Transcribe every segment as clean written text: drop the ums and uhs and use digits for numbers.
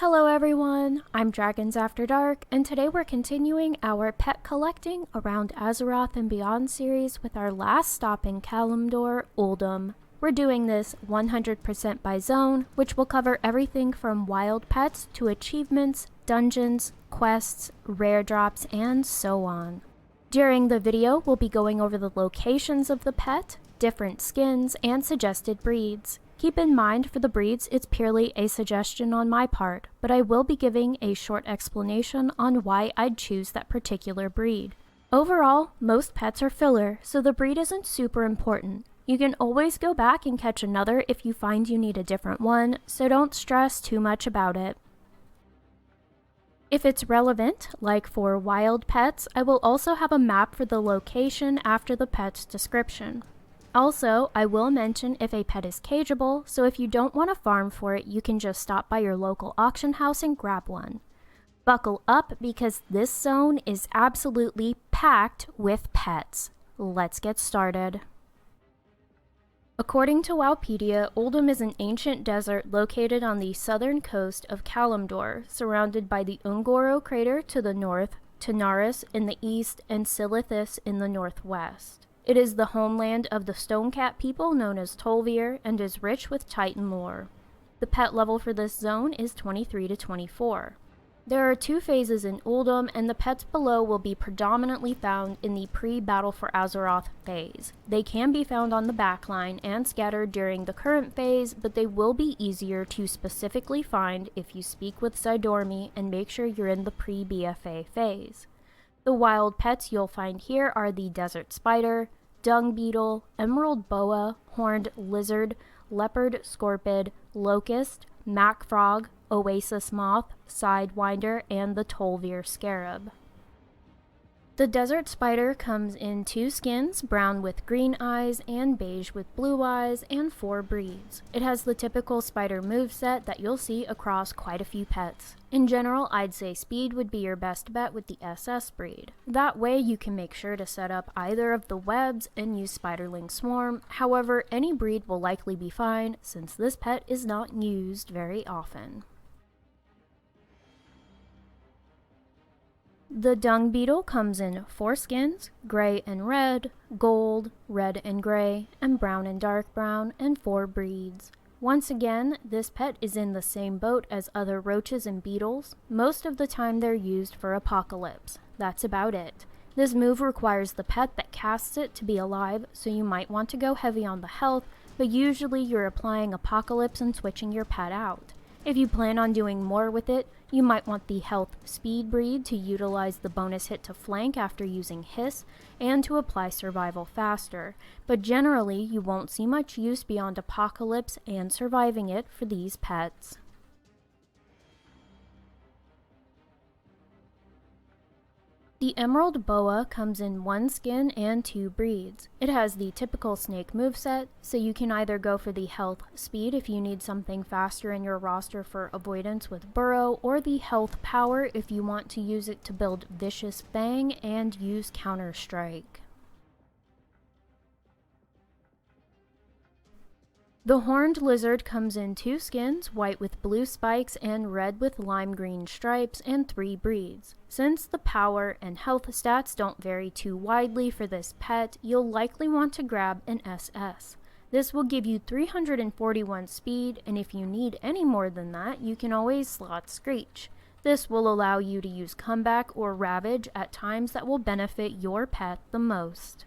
Hello everyone, I'm Dragons After Dark, and today we're continuing our pet collecting around Azeroth and Beyond series with our last stop in Kalimdor, Uldum. We're doing this 100% by zone, which will cover everything from wild pets to achievements, dungeons, quests, rare drops, and so on. During the video, we'll be going over the locations of the pet, different skins, and suggested breeds. Keep in mind for the breeds, it's purely a suggestion on my part, but I will be giving a short explanation on why I'd choose that particular breed. Overall, most pets are filler, so the breed isn't super important. You can always go back and catch another if you find you need a different one, so don't stress too much about it. If it's relevant, like for wild pets, I will also have a map for the location after the pet's description. Also, I will mention if a pet is cageable, so if you don't want to farm for it, you can just stop by your local auction house and grab one. Buckle up because this zone is absolutely packed with pets. Let's get started. According to Wowpedia, Uldum is an ancient desert located on the southern coast of Kalimdor, surrounded by the Ungoro crater to the north, Tanaris in the east, and Silithis in the northwest. It is the homeland of the Stonecat people known as Tolvir and is rich with Titan lore. The pet level for this zone is 23 to 24. There are two phases in Uldum, and the pets below will be predominantly found in the pre-Battle for Azeroth phase. They can be found on the backline and scattered during the current phase, but they will be easier to specifically find if you speak with Zydormi and make sure you're in the pre-BfA phase. The wild pets you'll find here are the desert spider, dung beetle, emerald boa, horned lizard, leopard scorpid, locust, mac frog, oasis moth, sidewinder, and the Tolvir scarab. The desert spider comes in two skins, brown with green eyes and beige with blue eyes, and 4 breeds. It has the typical spider moveset that you'll see across quite a few pets. In general, I'd say speed would be your best bet with the SS breed. That way you can make sure to set up either of the webs and use Spiderling Swarm. However, any breed will likely be fine since this pet is not used very often. The dung beetle comes in 4 skins, gray and red, gold, red and gray, and brown and dark brown, and 4 breeds. Once again, this pet is in the same boat as other roaches and beetles. Most of the time they're used for Apocalypse. That's about it. This move requires the pet that casts it to be alive, so you might want to go heavy on the health, but usually you're applying Apocalypse and switching your pet out. If you plan on doing more with it, you might want the health speed breed to utilize the bonus hit to flank after using hiss and to apply survival faster, but generally you won't see much use beyond Apocalypse and surviving it for these pets. The emerald boa comes in 1 skin and 2 breeds. It has the typical snake moveset, so you can either go for the health speed if you need something faster in your roster for avoidance with burrow, or the health power if you want to use it to build vicious fang and use counter strike. The horned lizard comes in 2 skins, white with blue spikes and red with lime green stripes, and 3 breeds. Since the power and health stats don't vary too widely for this pet, you'll likely want to grab an SS. This will give you 341 speed, and if you need any more than that, you can always slot Screech. This will allow you to use Comeback or Ravage at times that will benefit your pet the most.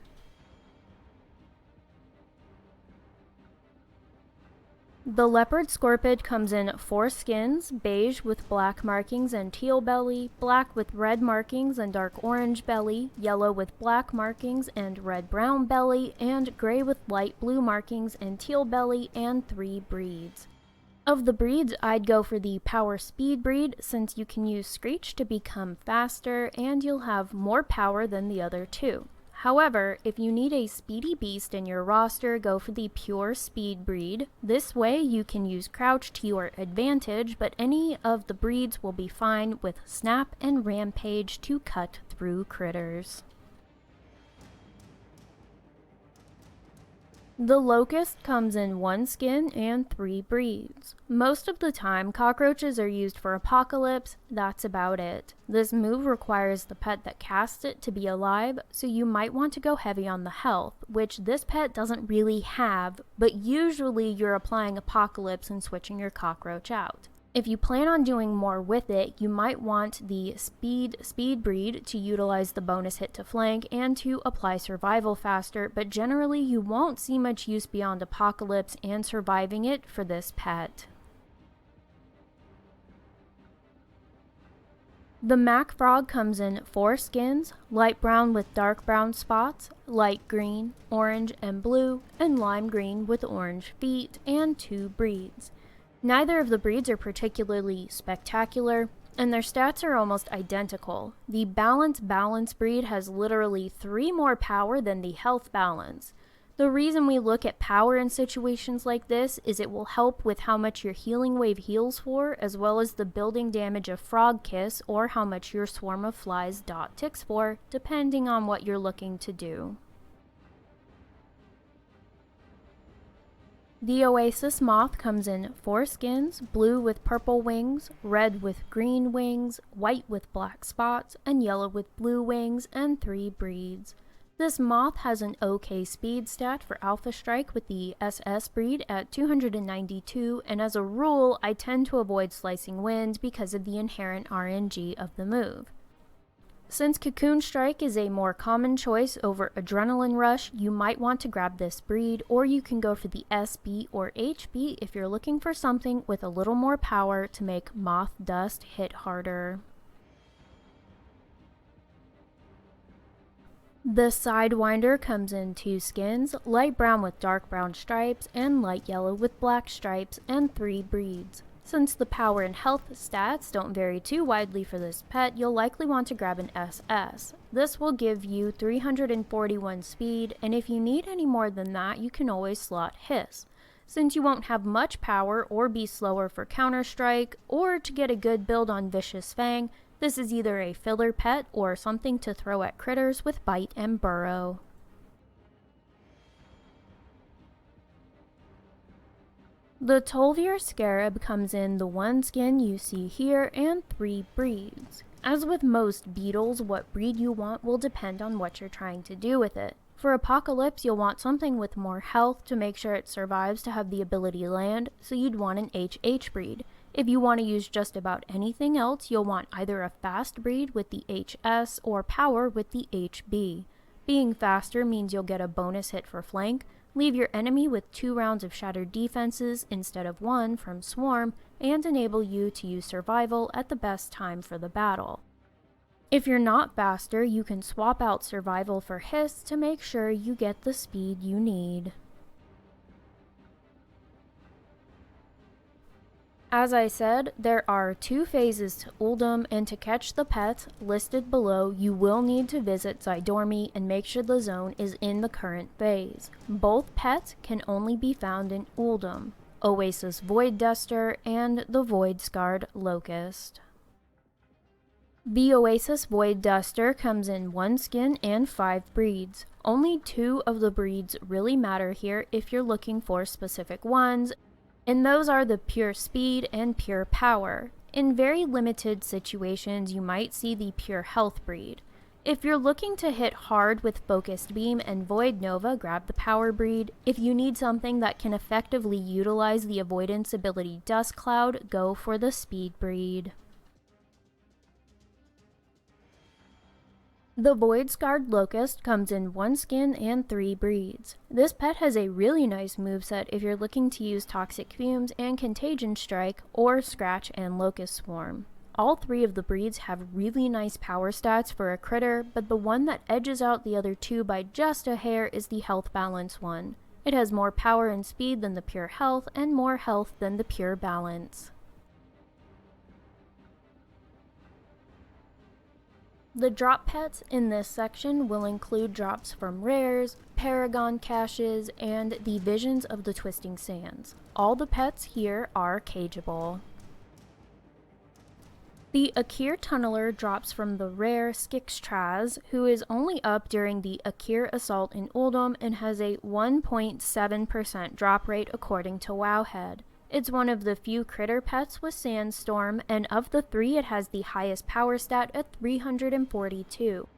The leopard scorpid comes in 4 skins, beige with black markings and teal belly, black with red markings and dark orange belly, yellow with black markings and red-brown belly, and gray with light blue markings and teal belly, and 3 breeds. Of the breeds, I'd go for the power speed breed since you can use Screech to become faster and you'll have more power than the other 2. However, if you need a speedy beast in your roster, go for the pure speed breed. This way you can use crouch to your advantage, but any of the breeds will be fine with snap and rampage to cut through critters. The Locust comes in 1 skin and 3 breeds. Most of the time, cockroaches are used for Apocalypse, that's about it. This move requires the pet that casts it to be alive, so you might want to go heavy on the health, which this pet doesn't really have, but usually you're applying Apocalypse and switching your cockroach out. If you plan on doing more with it, you might want the speed breed to utilize the bonus hit to flank and to apply survival faster, but generally you won't see much use beyond Apocalypse and surviving it for this pet. The Mac Frog comes in 4 skins, light brown with dark brown spots, light green, orange and blue, and lime green with orange feet, and 2 breeds. Neither of the breeds are particularly spectacular, and their stats are almost identical. The balance breed has literally 3 more power than the health balance. The reason we look at power in situations like this is it will help with how much your healing wave heals for, as well as the building damage of Frog Kiss, or how much your Swarm of Flies dot ticks for, depending on what you're looking to do. The Oasis Moth comes in 4 skins, blue with purple wings, red with green wings, white with black spots, and yellow with blue wings, and 3 breeds. This moth has an OK speed stat for Alpha Strike with the SS breed at 292, and as a rule, I tend to avoid Slicing Wind because of the inherent RNG of the move. Since Cocoon Strike is a more common choice over Adrenaline Rush, you might want to grab this breed, or you can go for the SB or HB if you're looking for something with a little more power to make Moth Dust hit harder. The Sidewinder comes in 2 skins, light brown with dark brown stripes, and light yellow with black stripes, and 3 breeds. Since the power and health stats don't vary too widely for this pet, you'll likely want to grab an SS. This will give you 341 speed, and if you need any more than that, you can always slot Hiss. Since you won't have much power or be slower for Counter-Strike, or to get a good build on Vicious Fang, this is either a filler pet or something to throw at critters with Bite and Burrow. The Tolvier Scarab comes in the 1 skin you see here and 3 breeds. As with most beetles, what breed you want will depend on what you're trying to do with it. For Apocalypse, you'll want something with more health to make sure it survives to have the ability land, so you'd want an HH breed. If you want to use just about anything else, you'll want either a fast breed with the HS or power with the HB. Being faster means you'll get a bonus hit for flank, leave your enemy with 2 rounds of shattered defenses instead of 1 from Swarm, and enable you to use survival at the best time for the battle. If you're not faster, you can swap out survival for Hiss to make sure you get the speed you need. As I said, there are 2 phases to Uldum, and to catch the pets listed below, you will need to visit Zydormi and make sure the zone is in the current phase. Both pets can only be found in Uldum, Oasis Void Duster and the Void Scarred Locust. The Oasis Void Duster comes in 1 skin and 5 breeds. Only 2 of the breeds really matter here if you're looking for specific ones, and those are the Pure Speed and Pure Power. In very limited situations, you might see the Pure Health breed. If you're looking to hit hard with Focused Beam and Void Nova, grab the Power breed. If you need something that can effectively utilize the avoidance ability Dust Cloud, go for the Speed breed. The Void Scarred Locust comes in 1 skin and 3 breeds. This pet has a really nice moveset if you're looking to use Toxic Fumes and Contagion Strike, or Scratch and Locust Swarm. All 3 of the breeds have really nice power stats for a critter, but the one that edges out the other 2 by just a hair is the health balance one. It has more power and speed than the Pure Health, and more health than the Pure Balance. The drop pets in this section will include drops from rares, Paragon caches, and the Visions of the Twisting Sands. All the pets here are cageable. The Akir Tunneler drops from the rare Skixtraz, who is only up during the Akir Assault in Uldum and has a 1.7% drop rate according to Wowhead. It's one of the few critter pets with Sandstorm, and of the three it has the highest power stat at 342.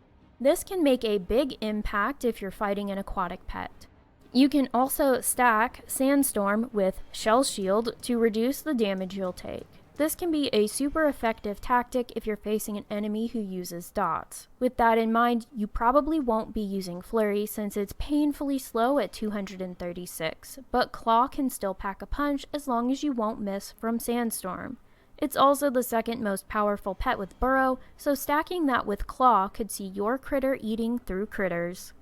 This can make a big impact if you're fighting an aquatic pet. You can also stack Sandstorm with Shell Shield to reduce the damage you'll take. This can be a super effective tactic if you're facing an enemy who uses dots. With that in mind, you probably won't be using Flurry since it's painfully slow at 236, but Claw can still pack a punch as long as you won't miss from Sandstorm. It's also the second most powerful pet with Burrow, so stacking that with Claw could see your critter eating through critters.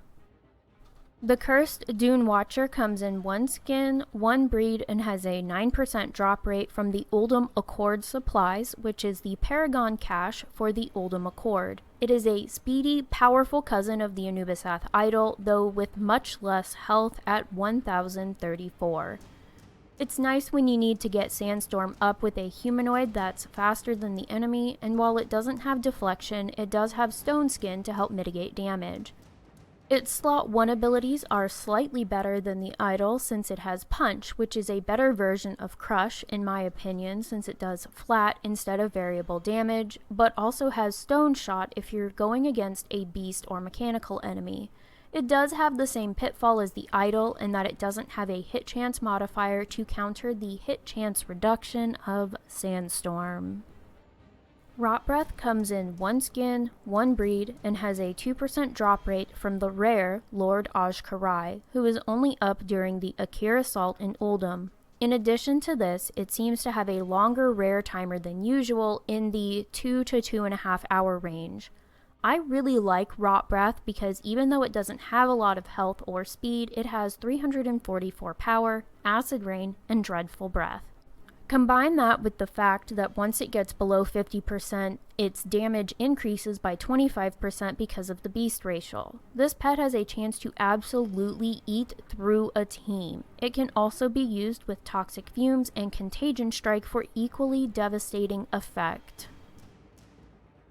The Cursed Dune Watcher comes in 1 skin, 1 breed, and has a 9% drop rate from the Uldum Accord supplies, which is the Paragon cache for the Uldum Accord. It is a speedy, powerful cousin of the Anubisath Idol, though with much less health at 1034. It's nice when you need to get Sandstorm up with a humanoid that's faster than the enemy, and while it doesn't have deflection, it does have Stone Skin to help mitigate damage. Its slot 1 abilities are slightly better than the Idol since it has Punch, which is a better version of Crush in my opinion since it does flat instead of variable damage, but also has Stone Shot if you're going against a beast or mechanical enemy. It does have the same pitfall as the Idol in that it doesn't have a hit chance modifier to counter the hit chance reduction of Sandstorm. Rot Breath comes in 1 skin, 1 breed, and has a 2% drop rate from the rare Lord Ajkarai, who is only up during the Akir Assault in Uldum. In addition to this, it seems to have a longer rare timer than usual in the 2 to 2.5 hour range. I really like Rot Breath because even though it doesn't have a lot of health or speed, it has 344 power, Acid Rain, and Dreadful Breath. Combine that with the fact that once it gets below 50%, its damage increases by 25% because of the beast racial. This pet has a chance to absolutely eat through a team. It can also be used with Toxic Fumes and Contagion Strike for equally devastating effect.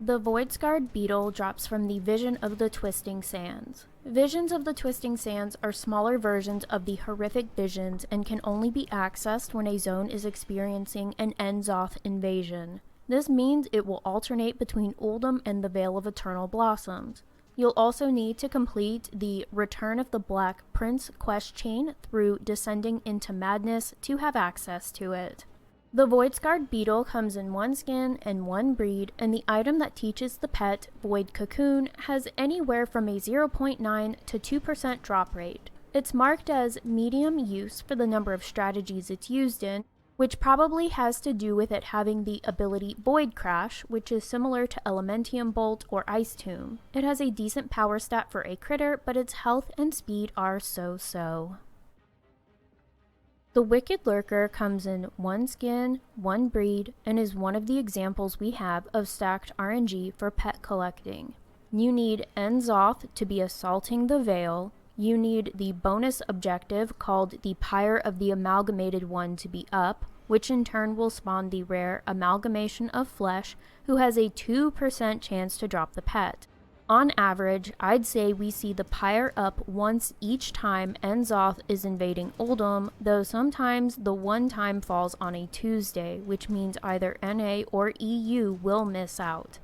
The Void-Scarred Beetle drops from the Vision of the Twisting Sands. Visions of the Twisting Sands are smaller versions of the horrific visions and can only be accessed when a zone is experiencing an Enzoth invasion. This means it will alternate between Uldum and the Vale of Eternal Blossoms. You'll also need to complete the Return of the Black Prince quest chain through Descending into Madness to have access to it. The Void-Scarred Beetle comes in 1 skin and 1 breed, and the item that teaches the pet, Void Cocoon, has anywhere from a 0.9 to 2% drop rate. It's marked as medium use for the number of strategies it's used in, which probably has to do with it having the ability Void Crash, which is similar to Elementium Bolt or Ice Tomb. It has a decent power stat for a critter, but its health and speed are so-so. The Wicked Lurker comes in 1 skin, 1 breed, and is one of the examples we have of stacked RNG for pet collecting. You need Enzoth to be assaulting the Vale, you need the bonus objective called the Pyre of the Amalgamated One to be up, which in turn will spawn the rare Amalgamation of Flesh, who has a 2% chance to drop the pet. On average, I'd say we see the Pyre up once each time Enzoth is invading Uldum, though sometimes the one time falls on a Tuesday, which means either NA or EU will miss out.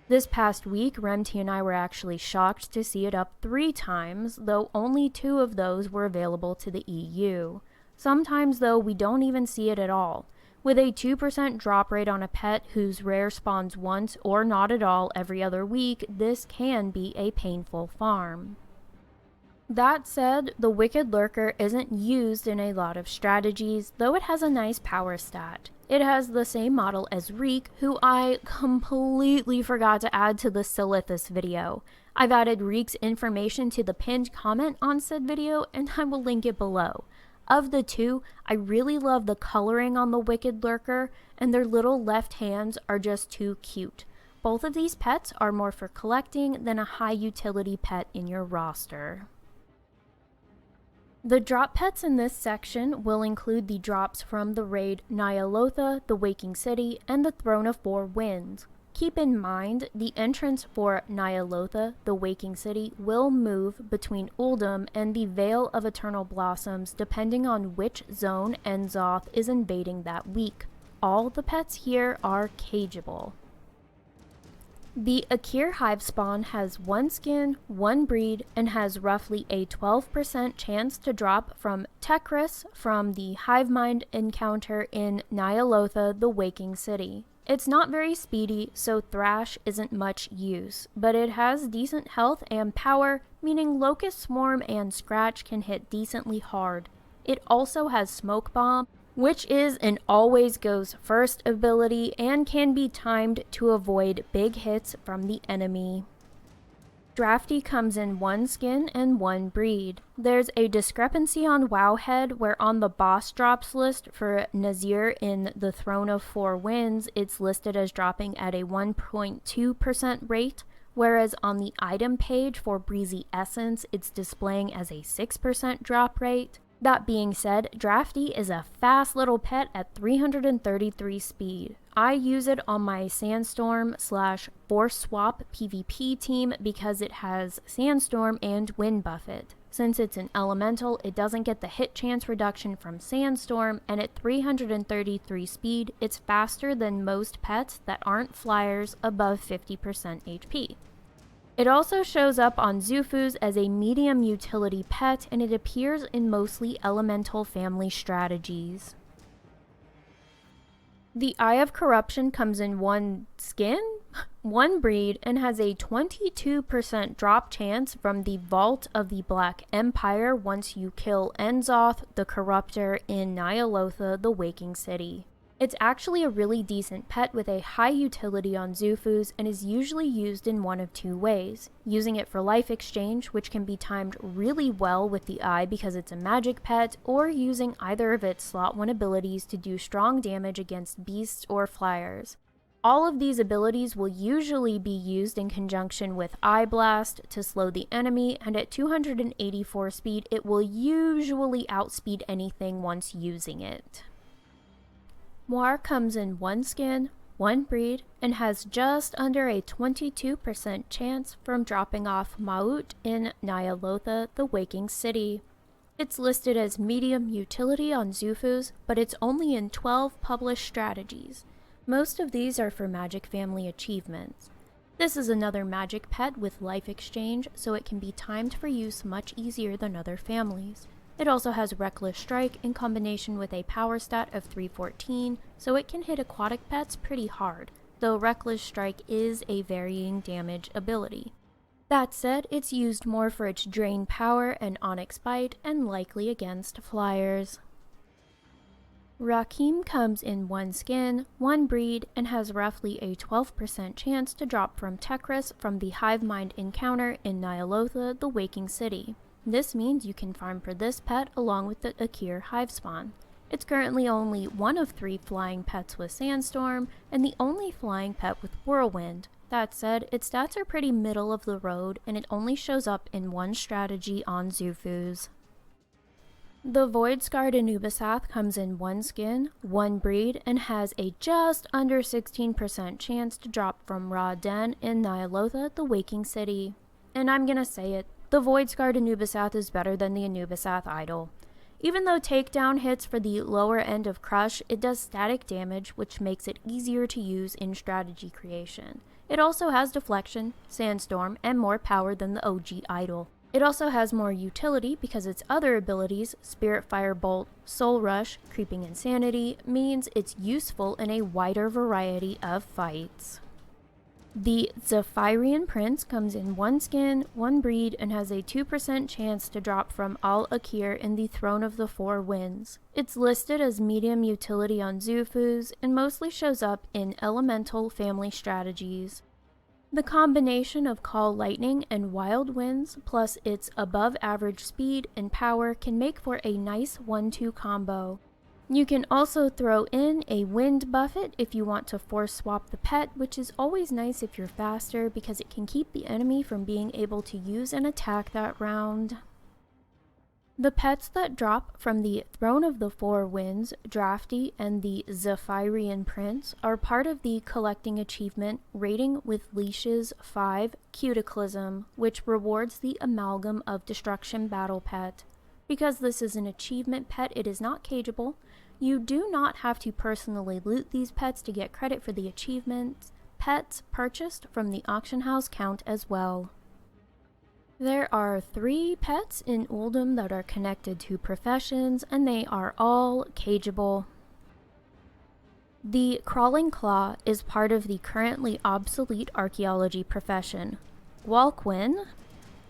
This past week, Remti and I were actually shocked to see it up 3 times, though only 2 of those were available to the EU. Sometimes, though, we don't even see it at all. With a 2% drop rate on a pet whose rare spawns once or not at all every other week, this can be a painful farm. That said, the Wicked Lurker isn't used in a lot of strategies, though it has a nice power stat. It has the same model as Reek, who I completely forgot to add to the Silithus video. I've added Reek's information to the pinned comment on said video, and I will link it below. Of the two, I really love the coloring on the Wicked Lurker, and their little left hands are just too cute. Both of these pets are more for collecting than a high utility pet in your roster. The drop pets in this section will include the drops from the raid Nyalotha, the Waking City, and the Throne of Four Winds. Keep in mind, the entrance for Nyalotha, the Waking City, will move between Uldum and the Vale of Eternal Blossoms depending on which zone Enzoth is invading that week. All the pets here are cageable. The Akir Hive Spawn has 1 skin, 1 breed, and has roughly a 12% chance to drop from Tekris from the Hivemind encounter in Nyalotha, the Waking City. It's not very speedy, so Thrash isn't much use, but it has decent health and power, meaning Locust Swarm and Scratch can hit decently hard. It also has Smoke Bomb, which is an always goes first ability and can be timed to avoid big hits from the enemy. Drafty comes in 1 skin and 1 breed. There's a discrepancy on Wowhead where on the boss drops list for Nazir in the Throne of Four Winds, it's listed as dropping at a 1.2% rate, whereas on the item page for Breezy Essence, it's displaying as a 6% drop rate. That being said, Drafty is a fast little pet at 333 speed. I use it on my Sandstorm/Force Swap PvP team because it has Sandstorm and Wind Buffet. Since it's an elemental, it doesn't get the hit chance reduction from Sandstorm, and at 333 speed, it's faster than most pets that aren't flyers above 50% HP. It also shows up on Zufus as a medium utility pet, and it appears in mostly elemental family strategies. The Eye of Corruption comes in 1 skin, 1 breed, and has a 22% drop chance from the Vault of the Black Empire once you kill Enzoth, the Corruptor, in Nyalotha, the Waking City. It's actually a really decent pet with a high utility on Zufus and is usually used in one of 2 ways. Using it for life exchange, which can be timed really well with the eye because it's a magic pet, or using either of its slot 1 abilities to do strong damage against beasts or flyers. All of these abilities will usually be used in conjunction with Eye Blast to slow the enemy, and at 284 speed it will usually outspeed anything once using it. Moir comes in 1 skin, 1 breed, and has just under a 22% chance from dropping off Maut in Nyalotha, the Waking City. It's listed as medium utility on Zufus, but it's only in 12 published strategies. Most of these are for Magic Family achievements. This is another magic pet with life exchange, so it can be timed for use much easier than other families. It also has Reckless Strike in combination with a power stat of 314, so it can hit aquatic pets pretty hard, though Reckless Strike is a varying damage ability. That said, it's used more for its Drain Power and Onyx Bite, and likely against flyers. Rakim comes in 1 skin, 1 breed, and has roughly a 12% chance to drop from Tekris from the Hivemind encounter in Nyalotha, the Waking City. This means you can farm for this pet along with the Akir Hive Spawn. It's currently only one of 3 flying pets with Sandstorm, and the only flying pet with Whirlwind. That said, its stats are pretty middle of the road, and it only shows up in 1 strategy on Zufus. The Void-Scarred Anubisath comes in 1 skin, 1 breed, and has a just under 16% chance to drop from Raw Den in Nyalotha, the Waking City. And I'm gonna say it, the Void-Scarred Anubisath is better than the Anubisath Idol. Even though takedown hits for the lower end of Crush, it does static damage, which makes it easier to use in strategy creation. It also has Deflection, Sandstorm, and more power than the OG Idol. It also has more utility because its other abilities, Spirit Firebolt, Soul Rush, Creeping Insanity, means it's useful in a wider variety of fights. The Zephyrian Prince comes in 1 skin, 1 breed, and has a 2% chance to drop from Al-Akir in the Throne of the Four Winds. It's listed as medium utility on Zufus, and mostly shows up in elemental family strategies. The combination of Call Lightning and Wild Winds, plus its above average speed and power, can make for a nice 1-2 combo. You can also throw in a Wind Buffet if you want to force swap the pet, which is always nice if you're faster because it can keep the enemy from being able to use an attack that round. The pets that drop from the Throne of the Four Winds, Drafty, and the Zephyrian Prince are part of the collecting achievement Raiding with Leashes 5 Cuticlism, which rewards the Amalgam of Destruction battle pet. Because this is an achievement pet, it is not cageable. You do not have to personally loot these pets to get credit for the achievements. Pets purchased from the auction house count as well. There are 3 pets in Uldum that are connected to professions, and they are all cageable. The Crawling Claw is part of the currently obsolete archaeology profession. Walquin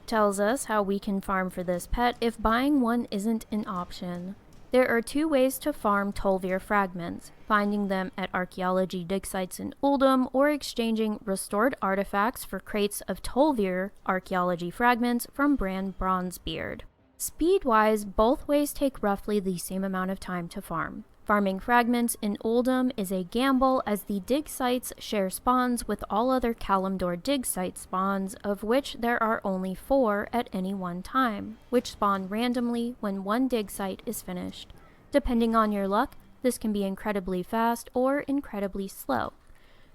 tells us how we can farm for this pet if buying one isn't an option. There are 2 ways to farm Tolvir fragments, finding them at archaeology dig sites in Uldum or exchanging restored artifacts for crates of Tolvir archaeology fragments from Bran Bronzebeard. Speed-wise, both ways take roughly the same amount of time to farm. Farming fragments in Uldum is a gamble as the dig sites share spawns with all other Kalimdor dig site spawns, of which there are only 4 at any one time, which spawn randomly when one dig site is finished. Depending on your luck, this can be incredibly fast or incredibly slow.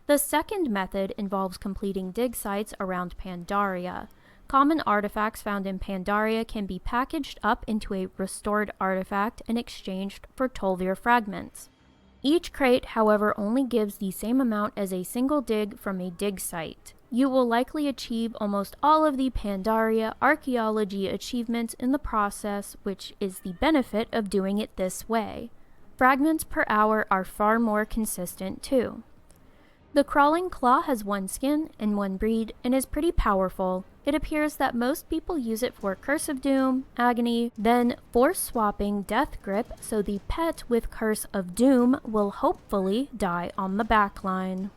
The second method involves completing dig sites around Pandaria. Common artifacts found in Pandaria can be packaged up into a restored artifact and exchanged for Tolvir fragments. Each crate, however, only gives the same amount as a single dig from a dig site. You will likely achieve almost all of the Pandaria archaeology achievements in the process, which is the benefit of doing it this way. Fragments per hour are far more consistent too. The Crawling Claw has 1 skin and 1 breed and is pretty powerful. It appears that most people use it for Curse of Doom, Agony, then force swapping Death Grip, so the pet with Curse of Doom will hopefully die on the backline.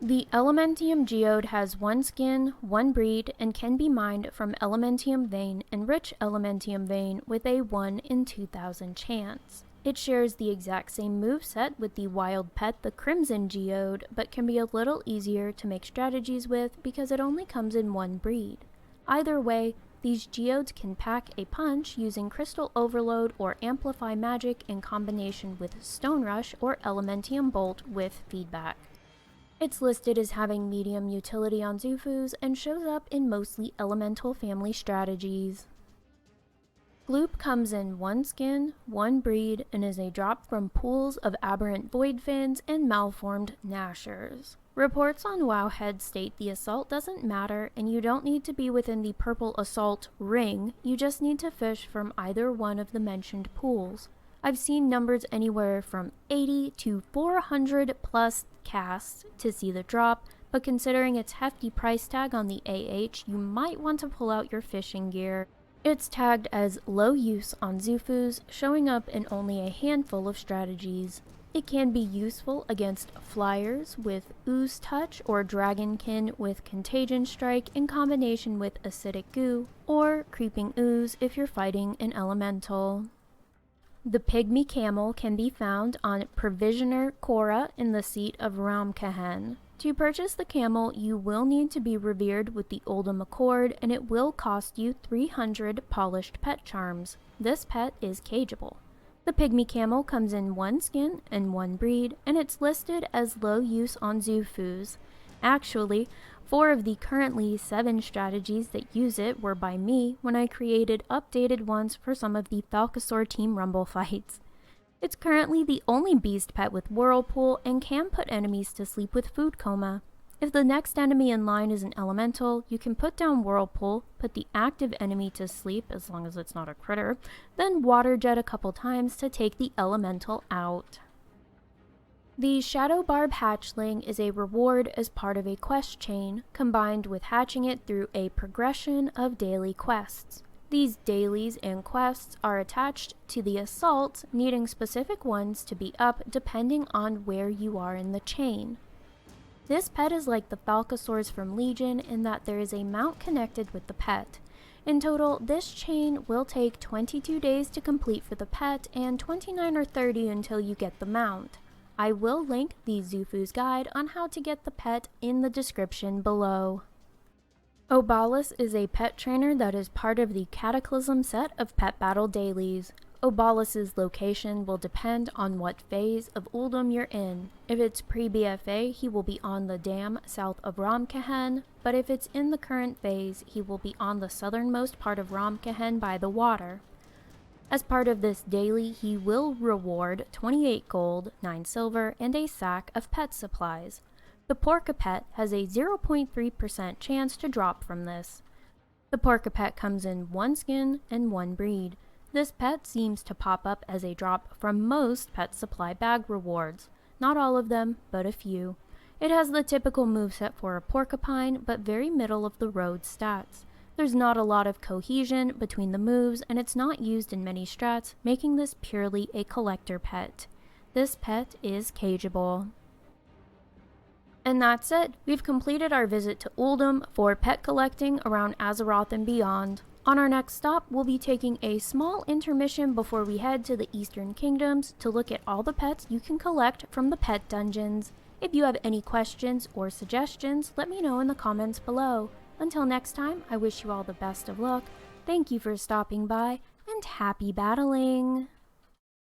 The Elementium Geode has 1 skin, 1 breed, and can be mined from Elementium Vein and Rich Elementium Vein with a 1 in 2000 chance. It shares the exact same moveset with the wild pet, the Crimson Geode, but can be a little easier to make strategies with because it only comes in 1 breed. Either way, these geodes can pack a punch using Crystal Overload or Amplify Magic in combination with Stone Rush or Elementium Bolt with feedback. It's listed as having medium utility on Zufus and shows up in mostly Elemental family strategies. Gloop comes in 1 skin, 1 breed, and is a drop from pools of Aberrant Voidfins and Malformed Gnashers. Reports on Wowhead state the assault doesn't matter and you don't need to be within the purple assault ring, you just need to fish from either one of the mentioned pools. I've seen numbers anywhere from 80 to 400 plus casts to see the drop, but considering its hefty price tag on the AH, you might want to pull out your fishing gear. It's tagged as low use on Zufus, showing up in only a handful of strategies. It can be useful against flyers with Ooze Touch or Dragonkin with Contagion Strike in combination with Acidic Goo, or Creeping Ooze if you're fighting an elemental. The Pygmy Camel can be found on Provisioner Korra in the seat of Ramkahen. To purchase the camel, you will need to be revered with the Uldum Accord, and it will cost you 300 polished pet charms. This pet is cageable. The Pygmy Camel comes in 1 skin and 1 breed, and it's listed as low use on Zufus. Actually, 4 of the currently 7 strategies that use it were by me when I created updated ones for some of the Falcasaur Team Rumble fights. It's currently the only beast pet with Whirlpool and can put enemies to sleep with Food Coma. If the next enemy in line is an elemental, you can put down Whirlpool, put the active enemy to sleep as long as it's not a critter, then Water Jet a couple times to take the elemental out. The Shadowbarb Hatchling is a reward as part of a quest chain, combined with hatching it through a progression of daily quests. These dailies and quests are attached to the assaults, needing specific ones to be up depending on where you are in the chain. This pet is like the Falcasaurs from Legion in that there is a mount connected with the pet. In total, this chain will take 22 days to complete for the pet and 29 or 30 until you get the mount. I will link the Zufus guide on how to get the pet in the description below. Obalis is a pet trainer that is part of the Cataclysm set of pet battle dailies. Obalis's location will depend on what phase of Uldum you're in. If it's pre-BfA, he will be on the dam south of Ramkehen, but if it's in the current phase, he will be on the southernmost part of Ramkehen by the water. As part of this daily, he will reward 28 gold, 9 silver, and a sack of pet supplies. The Porcupette has a 0.3% chance to drop from this. The Porcupette comes in one skin and one breed. This pet seems to pop up as a drop from most pet supply bag rewards. Not all of them, but a few. It has the typical moveset for a porcupine, but very middle of the road stats. There's not a lot of cohesion between the moves, and it's not used in many strats, making this purely a collector pet. This pet is cageable. And that's it. We've completed our visit to Uldum for pet collecting around Azeroth and beyond. On our next stop, we'll be taking a small intermission before we head to the Eastern Kingdoms to look at all the pets you can collect from the pet dungeons. If you have any questions or suggestions, let me know in the comments below. Until next time, I wish you all the best of luck. Thank you for stopping by, and happy battling!